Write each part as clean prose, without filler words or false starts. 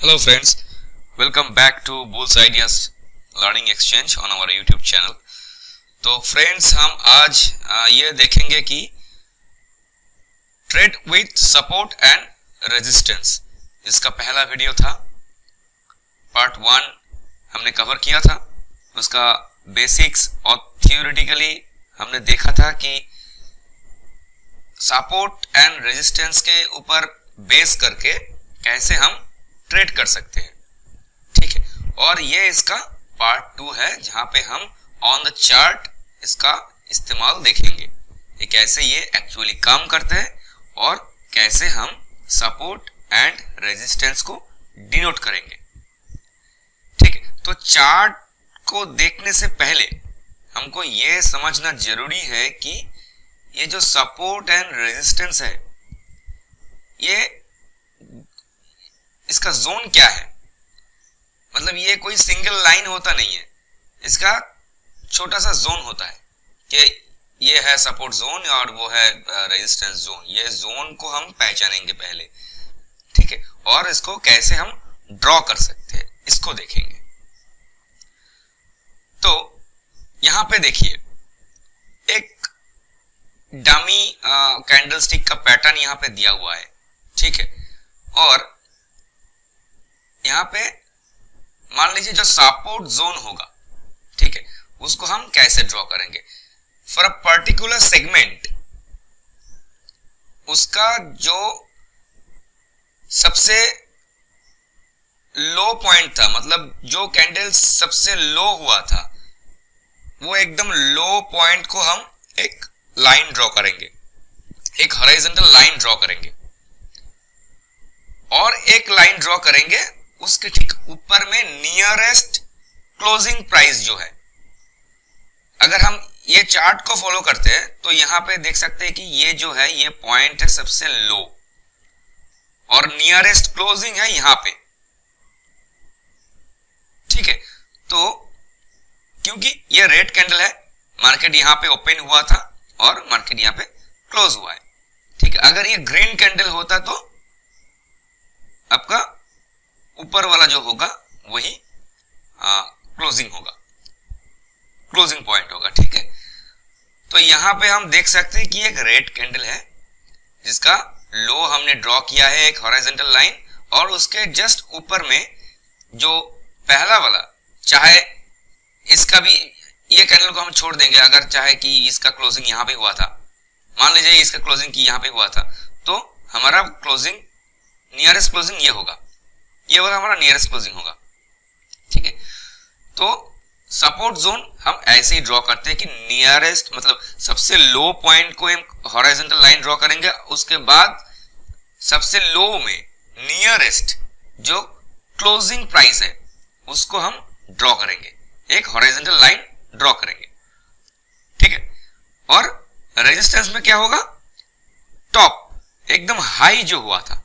Hello friends, welcome back to Bulls Ideas Learning Exchange on our YouTube channel। तो friends हम आज ये देखेंगे कि trade with support and resistance, इसका पहला वीडियो था। पार्ट 1 हमने कवर किया था, उसका बेसिक्स और थियोरेटिकली हमने देखा था कि सपोर्ट एंड रेजिस्टेंस के ऊपर बेस करके कैसे हम ट्रेड कर सकते हैं, ठीक है। और ये इसका पार्ट 2 है जहां पे हम ऑन द चार्ट इसका इस्तेमाल देखेंगे कि कैसे ये एक्चुअली काम करते हैं और कैसे हम सपोर्ट एंड रेजिस्टेंस को डिनोट करेंगे, ठीक है। तो चार्ट को देखने से पहले हमको ये समझना जरूरी है कि ये जो सपोर्ट एंड रेजिस्टेंस है, ये इसका जोन क्या है। मतलब ये कोई सिंगल लाइन होता नहीं है, इसका छोटा सा जोन होता है कि ये है सपोर्ट जोन और वो है रेजिस्टेंस जोन। ये जोन को हम पहचानेंगे पहले, ठीक है, और इसको कैसे हम ड्रॉ कर सकते हैं इसको देखेंगे। तो यहां पे देखिए एक डमी कैंडलस्टिक का पैटर्न यहां पे दिया हुआ है, ठीक है। और यहां पे मान लीजिए जो सपोर्ट जोन होगा, ठीक है, उसको हम कैसे ड्रॉ करेंगे फॉर अ पर्टिकुलर सेगमेंट। उसका जो सबसे लो पॉइंट था, मतलब जो कैंडल सबसे लो हुआ था, वो एकदम लो पॉइंट को हम एक लाइन ड्रॉ करेंगे, एक हॉरिजॉन्टल लाइन ड्रॉ करेंगे और एक लाइन ड्रॉ करेंगे उसके ठीक ऊपर में नियरेस्ट क्लोजिंग प्राइस जो है। अगर हम ये चार्ट को फॉलो करते हैं तो यहां पे देख सकते हैं कि ये जो है ये पॉइंट है सबसे लो और नियरेस्ट क्लोजिंग है यहां पे, ठीक है। तो क्योंकि ये रेड कैंडल है, मार्केट यहां पे ओपन हुआ था और मार्केट यहां पे क्लोज हुआ है, ठीक है। अगर ये ग्रीन कैंडल होता तो आपका ऊपर वाला जो होगा वही क्लोजिंग होगा, क्लोजिंग पॉइंट होगा, ठीक है। तो यहां पे हम देख सकते हैं कि एक रेड कैंडल है जिसका लो हमने ड्रॉ किया है एक हॉरिजॉन्टल लाइन, और उसके जस्ट ऊपर में जो पहला वाला, चाहे इसका भी ये कैंडल को हम छोड़ देंगे, अगर चाहे कि इसका क्लोजिंग यहां पे हुआ था, मान लीजिए इसका क्लोजिंग की यहां पे हुआ था, तो हमारा क्लोजिंग नियरेस्ट क्लोजिंग ये होगा, ये वाला हमारा नियरेस्ट क्लोजिंग होगा, ठीक है। तो सपोर्ट जोन हम ऐसे ही ड्रॉ करते हैं कि नियरेस्ट मतलब सबसे लो पॉइंट को हम हॉरिजॉन्टल लाइन ड्रॉ करेंगे, उसके बाद सबसे लो में नियरेस्ट जो क्लोजिंग प्राइस है उसको हम ड्रॉ करेंगे, एक हॉरिजॉन्टल लाइन ड्रॉ करेंगे, ठीक है। और रेजिस्टेंस में क्या होगा, टॉप एकदम हाई जो हुआ था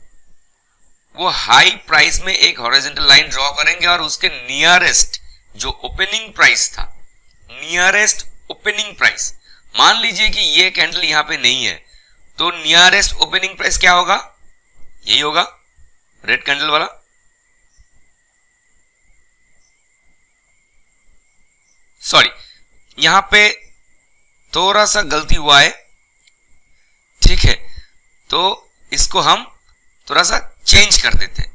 वो हाई प्राइस में एक हॉरिजॉन्टल लाइन ड्रॉ करेंगे और उसके नियरेस्ट जो ओपनिंग प्राइस था, नियरेस्ट ओपनिंग प्राइस, मान लीजिए कि ये कैंडल यहां पे नहीं है, तो नियरेस्ट ओपनिंग प्राइस क्या होगा, यही होगा रेड कैंडल वाला। सॉरी, यहां पे थोड़ा सा गलती हुआ है, ठीक है, तो इसको हम थोड़ा सा चेंज कर देते हैं।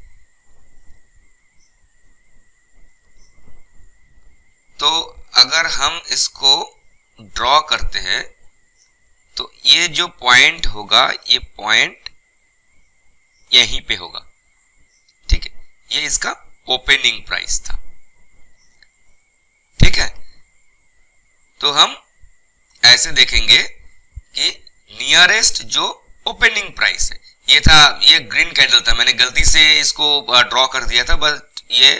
तो अगर हम इसको ड्रॉ करते हैं तो ये जो पॉइंट होगा, ये पॉइंट यहीं पे होगा, ठीक है, ये इसका ओपनिंग प्राइस था, ठीक है। तो हम ऐसे देखेंगे कि नियरेस्ट जो ओपनिंग प्राइस है, ये था, ये ग्रीन कैंडल था, मैंने गलती से इसको ड्रॉ कर दिया था, बट ये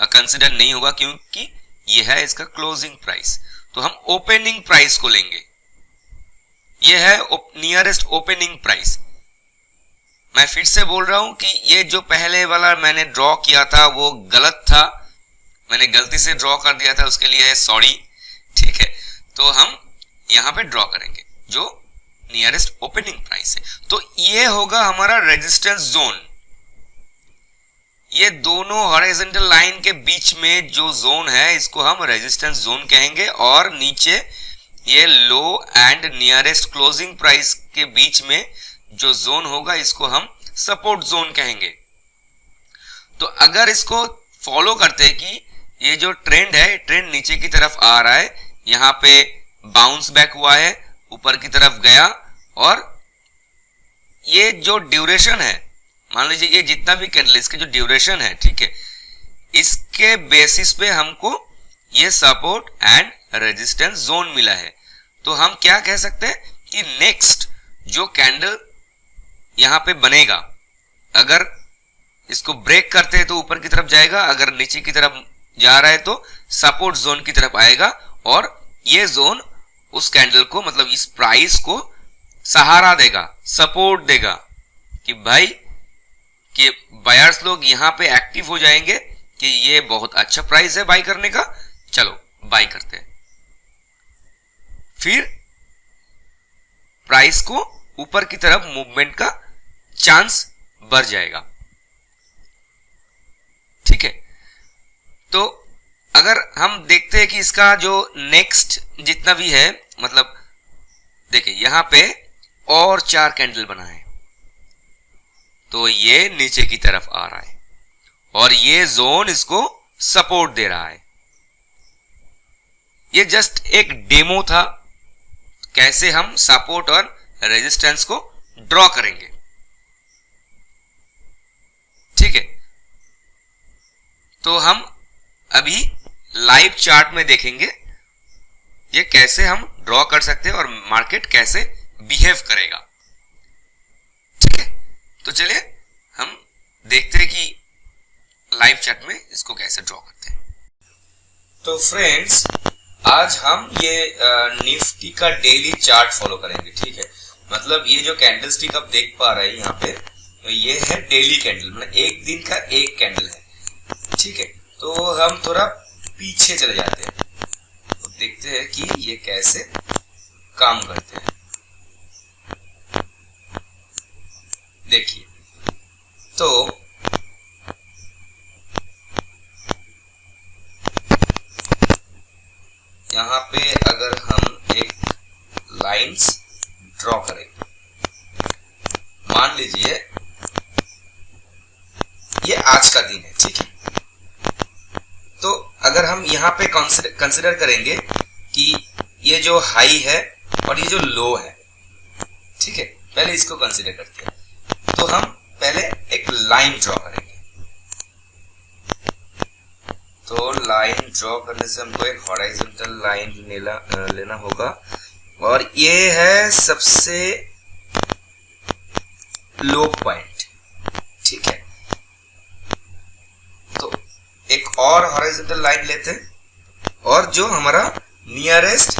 कंसिडर नहीं होगा क्योंकि ये है इसका क्लोजिंग प्राइस। तो हम ओपनिंग प्राइस को लेंगे, ये है नियरेस्ट ओपनिंग प्राइस। मैं फिर से बोल रहा हूं कि ये जो पहले वाला मैंने ड्रॉ किया था वो गलत था, मैंने गलती से ड्रॉ कर दिया था, उसके लिए सॉरी, ठीक है। तो हम यहां पे ड्रॉ करेंगे जो नियरेस्ट ओपनिंग प्राइस है। तो ये होगा हमारा रेजिस्टेंस जोन, ये दोनों हॉरिजॉन्टल लाइन के बीच में जो जोन है इसको हम रेजिस्टेंस जोन कहेंगे, और नीचे ये लो एंड नियरेस्ट क्लोजिंग प्राइस के बीच में जो जोन होगा इसको हम सपोर्ट जोन कहेंगे। तो अगर इसको फॉलो करते हैं कि ये जो ट्रेंड है, ट्रेंड नीचे की तरफ आ रहा है, यहाँ पे बाउंस बैक हुआ है, ऊपर की तरफ गया, और ये जो ड्यूरेशन है, मान लीजिए ये जितना भी कैंडल इसके जो ड्यूरेशन है, ठीक है, इसके बेसिस पे हमको ये सपोर्ट एंड रेजिस्टेंस जोन मिला है। तो हम क्या कह सकते हैं कि नेक्स्ट जो कैंडल यहां पे बनेगा, अगर इसको ब्रेक करते हैं तो ऊपर की तरफ जाएगा, अगर नीचे की तरफ जा रहा है तो सपोर्ट जोन की तरफ आएगा, और ये जोन उस कैंडल को, मतलब इस प्राइस को सहारा देगा, सपोर्ट देगा कि भाई कि बायर्स लोग यहां पे एक्टिव हो जाएंगे कि ये बहुत अच्छा प्राइस है बाई करने का, चलो बाई करते हैं। फिर प्राइस को ऊपर की तरफ मूवमेंट का चांस बढ़ जाएगा, ठीक है। तो अगर हम देखते हैं कि इसका जो नेक्स्ट जितना भी है, मतलब देखिए यहां पे और 4 कैंडल बना है, तो ये नीचे की तरफ आ रहा है और ये जोन इसको सपोर्ट दे रहा है। ये जस्ट एक डेमो था कैसे हम सपोर्ट और रेजिस्टेंस को ड्रॉ करेंगे, ठीक है। तो हम अभी लाइव चार्ट में देखेंगे ये कैसे हम ड्रॉ कर सकते हैं और मार्केट कैसे बिहेव करेगा, ठीक है। तो चलिए हम देखते हैं कि लाइव चार्ट में इसको कैसे ड्रॉ करते हैं। तो फ्रेंड्स, आज हम ये निफ्टी का डेली चार्ट फॉलो करेंगे, ठीक है। मतलब ये जो कैंडल स्टिक आप देख पा रहे हैं यहाँ पे, तो ये है डेली कैंडल, मतलब एक दिन का एक कैंडल है, ठीक है। तो हम थोड़ा पीछे चले जाते हैं, तो देखते हैं कि ये कैसे काम करते हैं। देखिए, तो यहाँ पे अगर हम एक लाइंस ड्रॉ करेंगे, मान लीजिए ये आज का दिन है, ठीक है। तो अगर हम यहाँ पे कंसिडर करेंगे कि ये जो हाई है और ये जो लो है, ठीक है, पहले इसको कंसिडर करते हैं। तो हम पहले एक लाइन ड्रॉ करेंगे। तो लाइन ड्रॉ करने से हमको एक हॉरिजॉन्टल लाइन लेना होगा, और ये है सबसे लो पॉइंट, ठीक है। तो एक और हॉरिजॉन्टल लाइन लेते हैं, और जो हमारा नियरेस्ट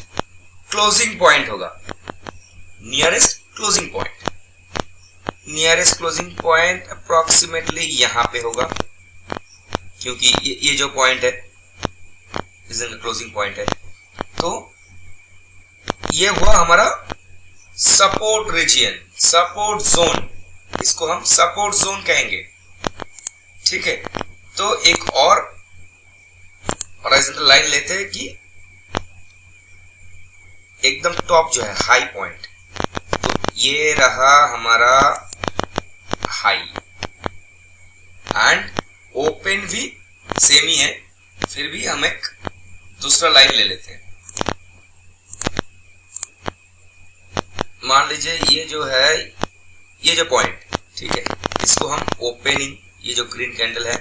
क्लोजिंग पॉइंट होगा, नियरेस्ट क्लोजिंग पॉइंट अप्रोक्सीमेटली यहां पे होगा, क्योंकि ये जो पॉइंट है क्लोजिंग पॉइंट है। तो ये हुआ हमारा सपोर्ट रीजियन, सपोर्ट जोन, इसको हम सपोर्ट जोन कहेंगे, ठीक है। तो एक और हॉरिजॉन्टल लाइन लेते हैं कि एकदम टॉप जो है हाई पॉइंट, तो ये रहा हमारा हाई, एंड ओपन भी सेम ही है, फिर भी हम एक दूसरा लाइन ले लेते हैं। मान लीजिए ये जो है, ये जो पॉइंट, ठीक है, इसको हम ओपनिंग, ये जो ग्रीन कैंडल है,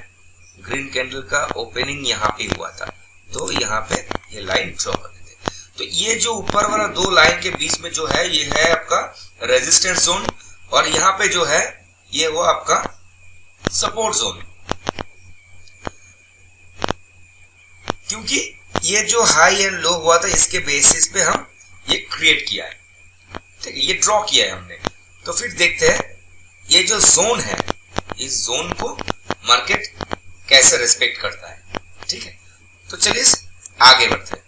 ग्रीन कैंडल का ओपनिंग यहाँ पे हुआ था, तो यहाँ पे ये लाइन ड्रॉ कर देते हैं। तो ये जो ऊपर वाला दो लाइन के बीच में जो है, ये है आपका रेजिस्टेंस जोन, और यहाँ पे जो है ये हुआ आपका सपोर्ट जोन। क्योंकि ये जो हाई एंड लो हुआ था, इसके बेसिस पे हम ये क्रिएट किया है, ठीक है, ये ड्रॉ किया है हमने। तो फिर देखते हैं ये जो जोन है, इस जोन को मार्केट कैसे रिस्पेक्ट करता है, ठीक है। तो चलिए आगे बढ़ते हैं।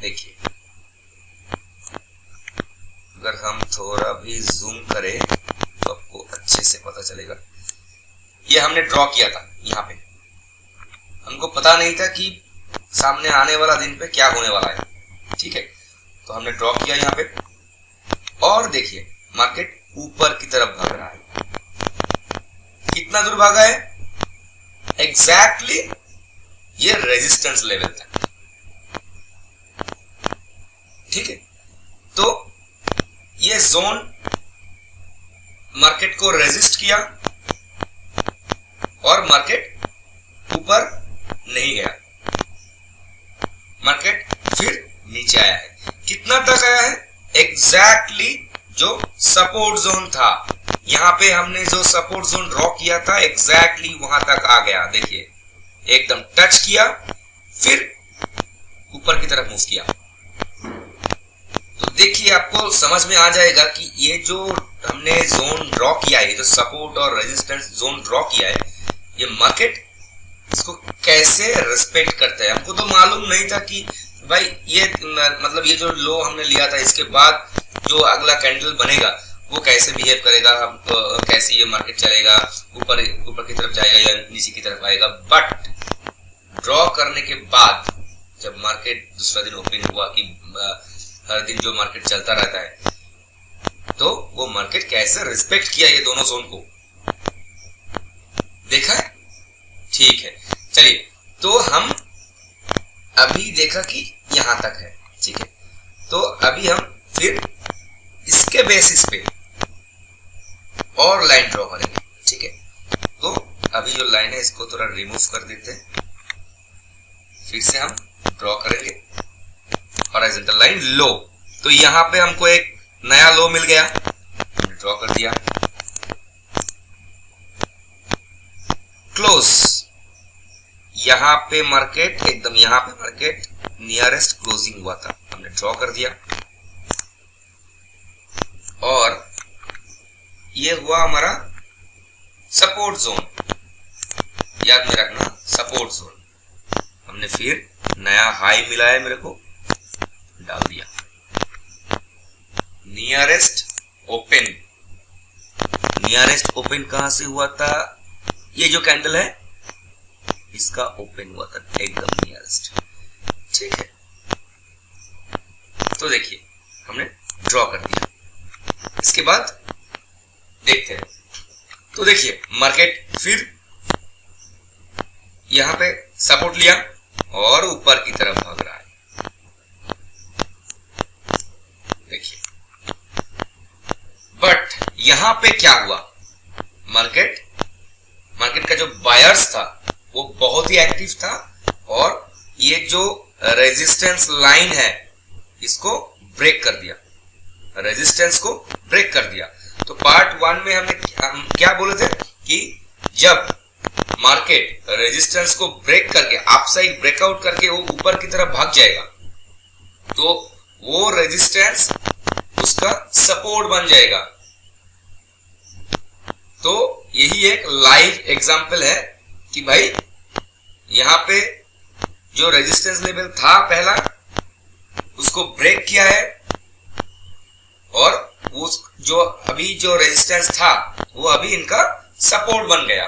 देखिए, अगर हम थोड़ा भी जूम करें तो आपको अच्छे से पता चलेगा। ये हमने ड्रॉ किया था यहाँ पे, हमको पता नहीं था कि सामने आने वाला दिन पे क्या होने वाला है, ठीक है। तो हमने ड्रॉ किया यहाँ पे, और देखिए मार्केट ऊपर की तरफ भाग रहा है। कितना दूर भागा है? एग्जैक्टली ये रेजिस्टेंस लेवल तक, ठीक है। तो ये जोन मार्केट को रेजिस्ट किया और मार्केट ऊपर नहीं गया, मार्केट फिर नीचे आया है। कितना तक आया है? एग्जैक्टली जो सपोर्ट जोन था, यहां पे हमने जो सपोर्ट जोन ड्रॉ किया था एग्जैक्टली वहां तक आ गया। देखिए एकदम टच किया, फिर ऊपर की तरफ मूव किया। तो देखिए आपको समझ में आ जाएगा कि ये जो हमने जोन ड्रॉ किया है, जो सपोर्ट और रेजिस्टेंस जोन ड्रॉ किया है, ये मार्केट इसको कैसे रिस्पेक्ट करता है। हमको तो मालूम नहीं था कि भाई ये मतलब ये जो लो हमने लिया था, इसके बाद जो अगला कैंडल बनेगा वो कैसे बिहेव करेगा, कैसे ये मार्केट चलेगा, ऊपर की तरफ जाएगा या नीचे की तरफ आएगा। बट ड्रॉ करने के बाद जब मार्केट दूसरा दिन ओपन हुआ, कि हर दिन जो मार्केट चलता रहता है, तो वो मार्केट कैसे रिस्पेक्ट किया ये दोनों जोन को, देखा है? ठीक है, चलिए। तो हम अभी देखा कि यहां तक है, ठीक है। तो अभी हम फिर इसके बेसिस पे और लाइन ड्रॉ करेंगे, ठीक है। तो अभी जो लाइन है इसको थोड़ा रिमूव कर देते हैं, फिर से हम ड्रॉ करेंगे हॉरिजॉन्टल लाइन लो। तो यहां पे हमको एक नया लो मिल गया, हमने ड्रॉ कर दिया। क्लोज, यहां पे मार्केट एकदम, यहां पे मार्केट नियरेस्ट क्लोजिंग हुआ था, हमने ड्रॉ कर दिया। और ये हुआ हमारा सपोर्ट जोन, याद में रखना सपोर्ट जोन। हमने फिर नया हाई मिला है, मेरे को डाल दिया। नियरेस्ट ओपन, नियरेस्ट ओपन कहां से हुआ था? ये जो कैंडल है इसका ओपन हुआ था एकदम नियरेस्ट, ठीक है। तो देखिए हमने ड्रॉ कर दिया। इसके बाद देखते हैं, तो देखिए मार्केट फिर यहां पे सपोर्ट लिया और ऊपर की तरफ भाग रहा है, देखिए। बट यहां पे क्या हुआ? मार्केट का जो बायर्स था वो बहुत ही एक्टिव था, और ये जो रेजिस्टेंस लाइन है इसको ब्रेक कर दिया, रेजिस्टेंस को ब्रेक कर दिया। तो पार्ट 1 में हम क्या बोले थे कि जब मार्केट रेजिस्टेंस को ब्रेक करके अपसाइड ब्रेकआउट करके वो ऊपर की तरफ भाग जाएगा, तो वो रेजिस्टेंस उसका सपोर्ट बन जाएगा। तो यही एक लाइव एग्जांपल है कि भाई यहां पे जो रेजिस्टेंस लेवल था पहला, उसको ब्रेक किया है, और उस जो अभी जो रेजिस्टेंस था वो अभी इनका सपोर्ट बन गया।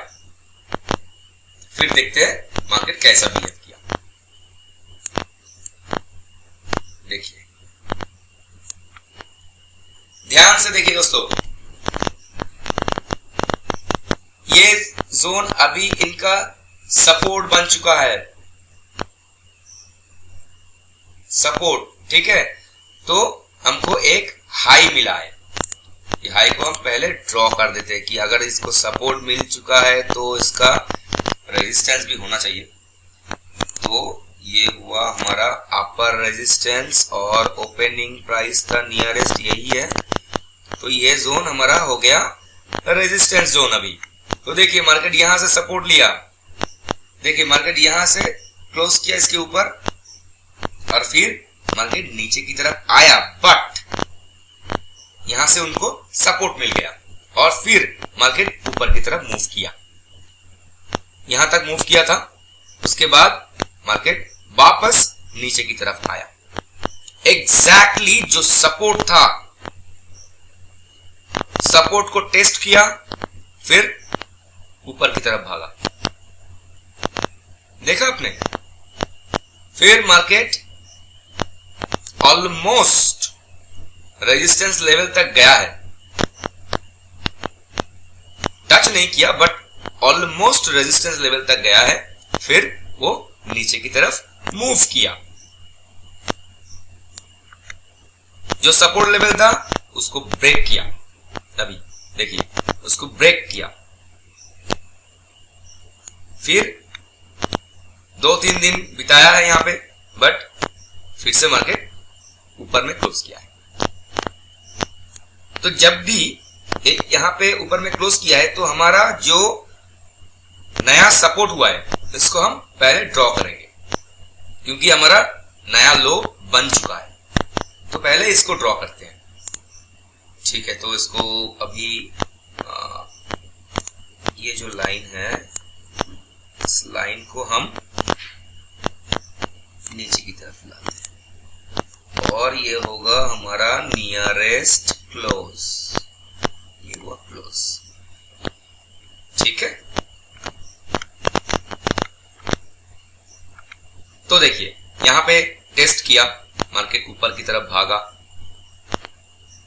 फिर देखते हैं मार्केट कैसा बिहेव किया। देखिए ध्यान से देखिए दोस्तों, ये जोन अभी इनका सपोर्ट बन चुका है, सपोर्ट, ठीक है। तो हमको एक हाई मिला है, ये हाई को हम पहले ड्रॉ कर देते हैं कि अगर इसको सपोर्ट मिल चुका है तो इसका रेजिस्टेंस भी होना चाहिए। तो ये हुआ हमारा अपर रेजिस्टेंस और ओपनिंग प्राइस का नियरेस्ट यही है, तो ये जोन हमारा हो गया रेजिस्टेंस जोन अभी। तो देखिए मार्केट यहां से सपोर्ट लिया, देखिए मार्केट यहां से क्लोज किया इसके ऊपर, और फिर मार्केट नीचे की तरफ आया, बट यहां से उनको सपोर्ट मिल गया, और फिर मार्केट ऊपर की तरफ मूव किया, यहां तक मूव किया था। उसके बाद मार्केट वापस नीचे की तरफ आया, एग्जैक्टली जो सपोर्ट था, सपोर्ट को टेस्ट किया, फिर ऊपर की तरफ भागा, देखा आपने। फिर मार्केट ऑलमोस्ट रेजिस्टेंस लेवल तक गया है, टच नहीं किया बट ऑलमोस्ट रेजिस्टेंस लेवल तक गया है। फिर वो नीचे की तरफ मूव किया, जो सपोर्ट लेवल था उसको ब्रेक किया। अभी देखिए उसको ब्रेक किया, फिर 2-3 दिन बिताया है यहां पे, बट फिर से मार्केट ऊपर में क्लोज किया है। तो जब भी यहां पे ऊपर में क्लोज किया है तो हमारा जो नया सपोर्ट हुआ है इसको हम पहले ड्रॉ करेंगे, क्योंकि हमारा नया लो बन चुका है। तो पहले इसको ड्रॉ करते हैं, ठीक है। तो इसको अभी ये जो लाइन है इस लाइन को हम नीचे की तरफ लाते हैं और ये होगा हमारा नियरेस्ट क्लोज, ये हुआ क्लोज, ठीक है। तो देखिए यहां पे टेस्ट किया, मार्केट ऊपर की तरफ भागा।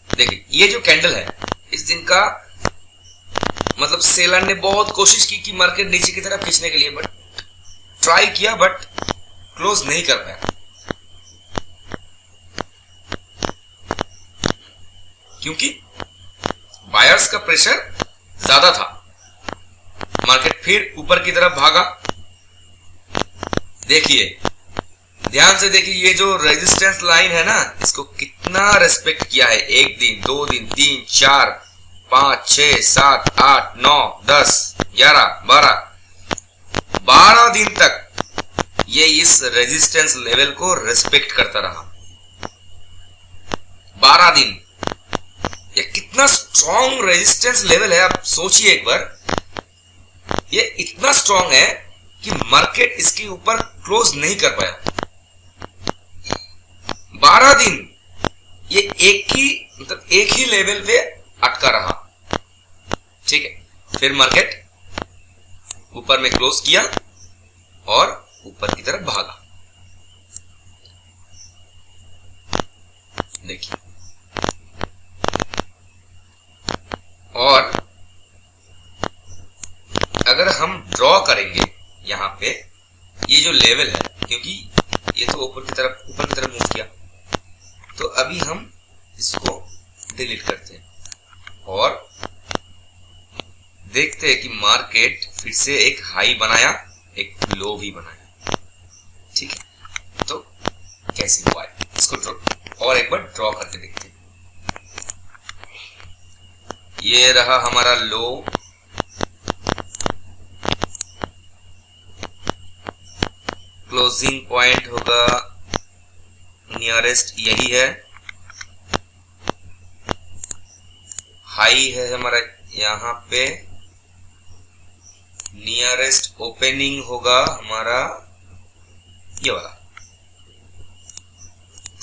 देखिए ये जो कैंडल है इस दिन का मतलब सेलर ने बहुत कोशिश की कि मार्केट नीचे की तरफ खींचने के लिए, बट ट्राई किया बट क्लोज नहीं कर पाया, क्योंकि बायर्स का प्रेशर ज्यादा था। मार्केट फिर ऊपर की तरफ भागा। देखिए ध्यान से देखिए, ये जो रेजिस्टेंस लाइन है ना इसको कितना रेस्पेक्ट किया है। 1 दिन 2 दिन 3 4 5 6 7 8 9 10 11 12 दिन तक ये इस रेजिस्टेंस लेवल को रेस्पेक्ट करता रहा। 12 दिन, ये कितना स्ट्रॉन्ग रेजिस्टेंस लेवल है, आप सोचिए एक बार। ये इतना स्ट्रॉन्ग है कि मार्केट इसके ऊपर क्लोज नहीं कर पाया। 12 दिन ये एक ही लेवल पे अटका रहा, ठीक है। फिर मार्केट ऊपर में क्लोज किया और ऊपर की तरफ भागा। देखिए, और अगर हम ड्रॉ करेंगे यहां पे ये जो लेवल है, क्योंकि ये तो ऊपर की तरफ मूव किया, तो अभी हम इसको डिलीट करते हैं और देखते हैं कि मार्केट फिर से एक हाई बनाया, एक लो भी बनाया, ठीक है। तो कैसे हुआ है इसको और एक बार ड्रॉ करके देखते हैं। ये रहा हमारा लो, क्लोजिंग पॉइंट होगा नियरेस्ट यही है, हाई है हमारा यहां पे, नियरेस्ट ओपनिंग होगा हमारा ये वाला,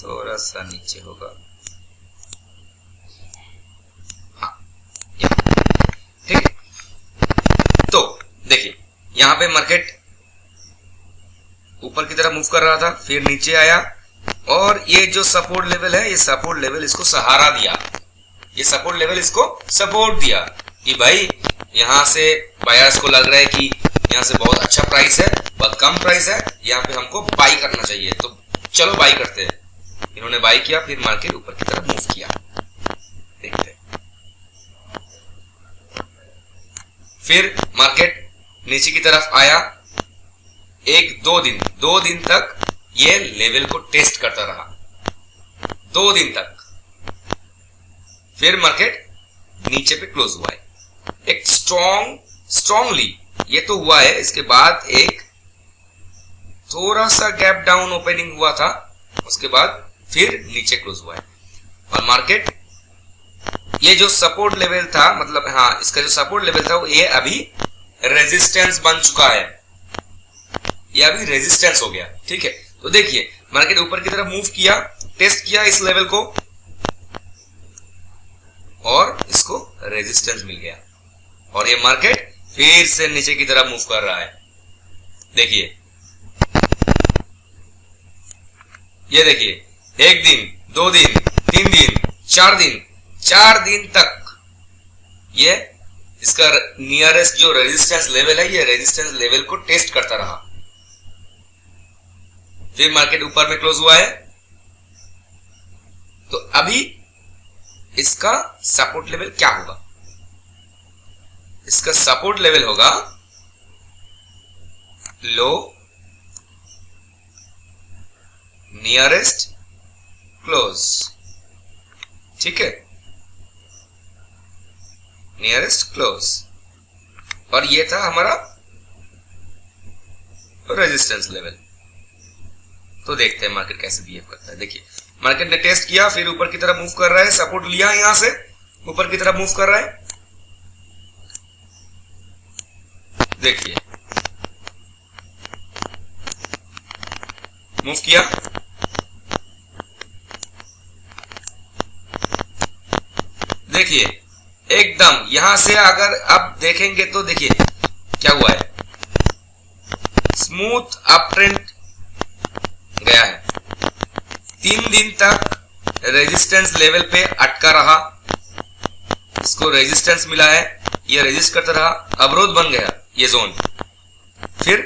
थोड़ा सा नीचे होगा, हाँ ठीक है। तो देखिए यहां पे मार्केट ऊपर की तरफ मूव कर रहा था, फिर नीचे आया और ये जो सपोर्ट लेवल है, ये सपोर्ट लेवल इसको सहारा दिया, ये सपोर्ट लेवल इसको सपोर्ट दिया कि भाई यहां से बायर्स को लग रहा है कि यहां से बहुत अच्छा प्राइस है, बहुत कम प्राइस है, यहां पे हमको बाई करना चाहिए, तो चलो बाई करते हैं। इन्होंने बाई किया, फिर मार्केट ऊपर की तरफ मूव किया, देखते हैं। फिर मार्केट नीचे की तरफ आया, 2 दिन तक ये लेवल को टेस्ट करता रहा, 2 दिन तक। फिर मार्केट नीचे पे क्लोज हुआ है, एक स्ट्रॉन्गली ये तो हुआ है। इसके बाद एक थोड़ा सा गैप डाउन ओपनिंग हुआ था, उसके बाद फिर नीचे क्लोज हुआ है और मार्केट ये जो सपोर्ट लेवल था, मतलब हाँ इसका जो सपोर्ट लेवल था वो ये अभी रेजिस्टेंस बन चुका है, ये अभी रेजिस्टेंस हो गया, ठीक है। तो देखिए मार्केट ऊपर की तरफ मूव किया, टेस्ट किया इस लेवल को और इसको रेजिस्टेंस मिल गया और ये मार्केट फिर से नीचे की तरफ मूव कर रहा है। देखिए, ये देखिए, 1 दिन, 2 दिन, 3 दिन, 4 दिन, 4 दिन तक ये इसका नियरेस्ट जो रेजिस्टेंस लेवल है, ये रेजिस्टेंस लेवल को टेस्ट करता रहा। फिर मार्केट ऊपर में क्लोज हुआ है, तो अभी इसका सपोर्ट लेवल क्या होगा? इसका सपोर्ट लेवल होगा लो नियरेस्ट क्लोज। ठीक है, नियरेस्ट क्लोज, और ये था हमारा रेजिस्टेंस लेवल। तो देखते हैं मार्केट कैसे बिहेव करता है। देखिए, मार्केट ने टेस्ट किया, फिर ऊपर की तरफ मूव कर रहा है, सपोर्ट लिया, यहां से ऊपर की तरफ मूव कर रहा है। देखिए, मूव किया, देखिए एकदम यहां से अगर आप देखेंगे तो देखिए क्या हुआ है, स्मूथ अप ट्रेंड गया है। 3 दिन तक रेजिस्टेंस लेवल पे अटका रहा, इसको रेजिस्टेंस मिला है, ये रेजिस्ट करता रहा, अवरोध बन गया ये जोन। फिर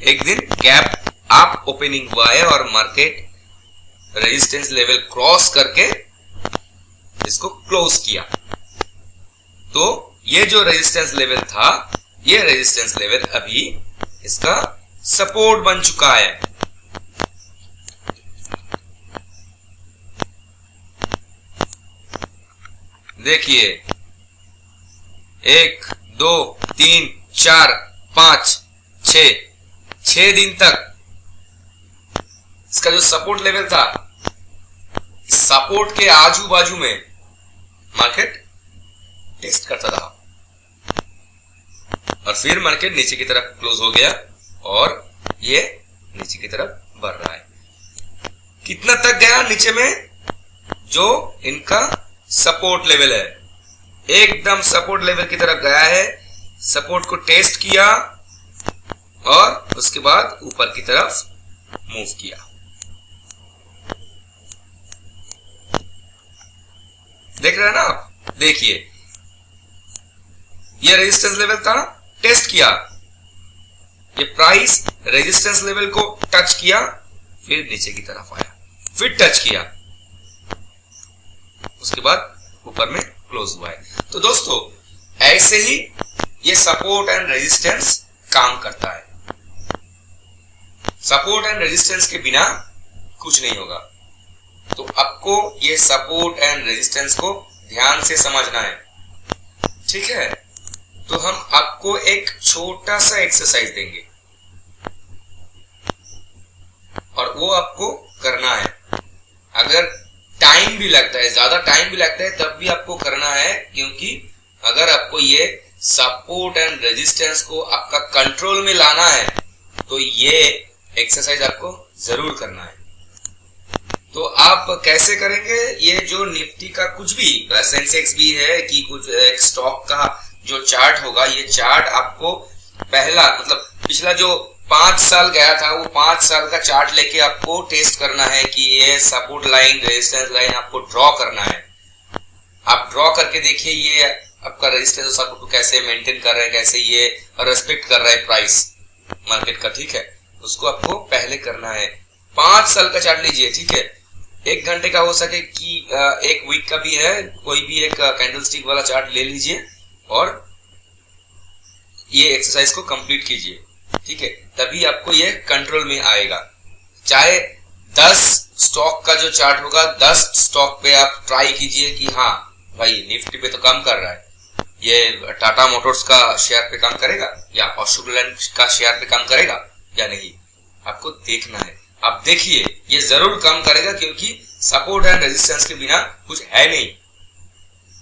एक दिन गैप अप ओपनिंग हुआ है और मार्केट रेजिस्टेंस लेवल क्रॉस करके इसको क्लोज किया। तो ये जो रेजिस्टेंस लेवल था, ये रेजिस्टेंस लेवल अभी इसका सपोर्ट बन चुका है। देखिए, 1 2 3 4 5 6 दिन तक इसका जो सपोर्ट लेवल था, सपोर्ट के आजू बाजू में मार्केट टेस्ट करता रहा, और फिर मार्केट नीचे की तरफ क्लोज हो गया और ये नीचे की तरफ बढ़ रहा है। कितना तक गया नीचे में? जो इनका सपोर्ट लेवल है, एकदम सपोर्ट लेवल की तरफ गया है, सपोर्ट को टेस्ट किया और उसके बाद ऊपर की तरफ मूव किया। देख रहे हैं ना आप? देखिए, ये रेजिस्टेंस लेवल था, टेस्ट किया, ये प्राइस रेजिस्टेंस लेवल को टच किया, फिर नीचे की तरफ आया, फिर टच किया, उसके बाद ऊपर में क्लोज हुआ है। तो दोस्तों, ऐसे ही ये सपोर्ट एंड रेजिस्टेंस काम करता है। सपोर्ट एंड रेजिस्टेंस के बिना कुछ नहीं होगा। तो आपको ये सपोर्ट एंड रेजिस्टेंस को ध्यान से समझना है, ठीक है? तो हम आपको एक छोटा सा एक्सरसाइज देंगे और वो आपको करना है। अगर टाइम भी लगता है, ज्यादा टाइम भी लगता है, तब भी आपको करना है, क्योंकि अगर आपको ये सपोर्ट एंड रेजिस्टेंस को आपका कंट्रोल में लाना है तो ये एक्सरसाइज आपको जरूर करना है। तो आप कैसे करेंगे? ये जो निफ्टी का कुछ भी, सेंसेक्स भी है कि कुछ एक स्टॉक का जो चार्ट होगा, ये चार्ट आपको पहला मतलब पिछला जो 5 साल गया था, वो 5 साल का चार्ट लेके आपको टेस्ट करना है कि ये सपोर्ट लाइन, रेजिस्टेंस लाइन आपको ड्रॉ करना है। आप ड्रॉ करके देखिए ये आपका रेजिस्टेंस और सपोर्ट को कैसे मेंटेन कर रहा है, कैसे ये रेस्पेक्ट कर रहा है प्राइस मार्केट का, ठीक है? उसको आपको पहले करना है। 5 साल का चार्ट लीजिए, ठीक है? 1 घंटे का हो सके कि 1 वीक का भी है, कोई भी एक कैंडलस्टिक वाला चार्ट ले लीजिए और ये एक्सरसाइज को कंप्लीट कीजिए, ठीक है? तभी आपको ये कंट्रोल में आएगा। चाहे 10 स्टॉक का जो चार्ट होगा, 10 स्टॉक पे आप ट्राई कीजिए कि हाँ भाई निफ्टी पे तो कम कर रहा है, ये टाटा मोटर्स का शेयर पे काम करेगा या अशोक लेलैंड का शेयर पे काम करेगा या नहीं, आपको देखना है। आप देखिए, ये जरूर काम करेगा, क्योंकि सपोर्ट एंड रेजिस्टेंस के बिना कुछ है नहीं।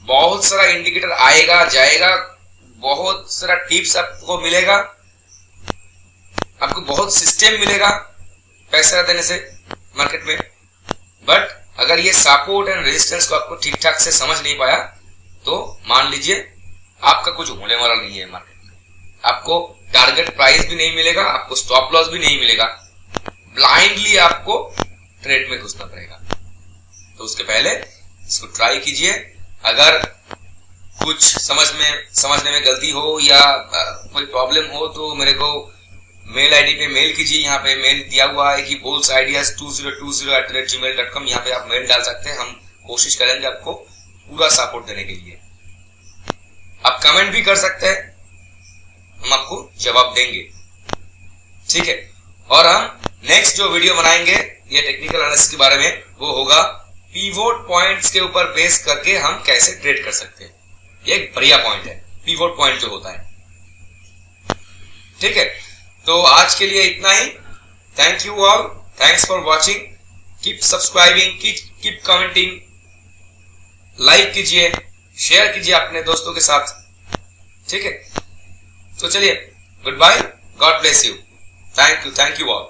बहुत सारा इंडिकेटर आएगा जाएगा, बहुत सारा टिप्स आपको मिलेगा, आपको बहुत सिस्टम मिलेगा पैसा देने से मार्केट में, बट अगर ये सपोर्ट एंड रेजिस्टेंस को आपको ठीक ठाक से समझ नहीं पाया तो मान लीजिए आपका कुछ होने वाला नहीं है मार्केट में। आपको टारगेट प्राइस भी नहीं मिलेगा, आपको स्टॉप लॉस भी नहीं मिलेगा, ब्लाइंडली आपको ट्रेड में घुसना पड़ेगा। तो उसके पहले इसको ट्राई कीजिए। अगर कुछ समझने में गलती हो या कोई प्रॉब्लम हो तो मेरे को मेल आईडी पे मेल कीजिए। यहाँ पे मेल दिया हुआ है कि boltsideas2020@gmail.com, यहाँ पे आप मेल डाल सकते हैं। हम कोशिश करेंगे आपको पूरा सपोर्ट देने के लिए। आप कमेंट भी कर सकते हैं, हम आपको जवाब देंगे, ठीक है। और हम नेक्स्ट जो वीडियो बनाएंगे ये टेक्निकल एनालिसिस के बारे में, वो होगा पिवोट पॉइंट्स के ऊपर बेस करके हम कैसे ट्रेड कर सकते हैं। ये एक बढ़िया पॉइंट है, पिवोट पॉइंट जो होता है, ठीक है। तो आज के लिए इतना ही। Thank you all, thanks for watching, keep subscribing, keep commenting, like कीजिए, शेयर कीजिए अपने दोस्तों के साथ, ठीक है। तो चलिए, good bye, God bless you, thank you all.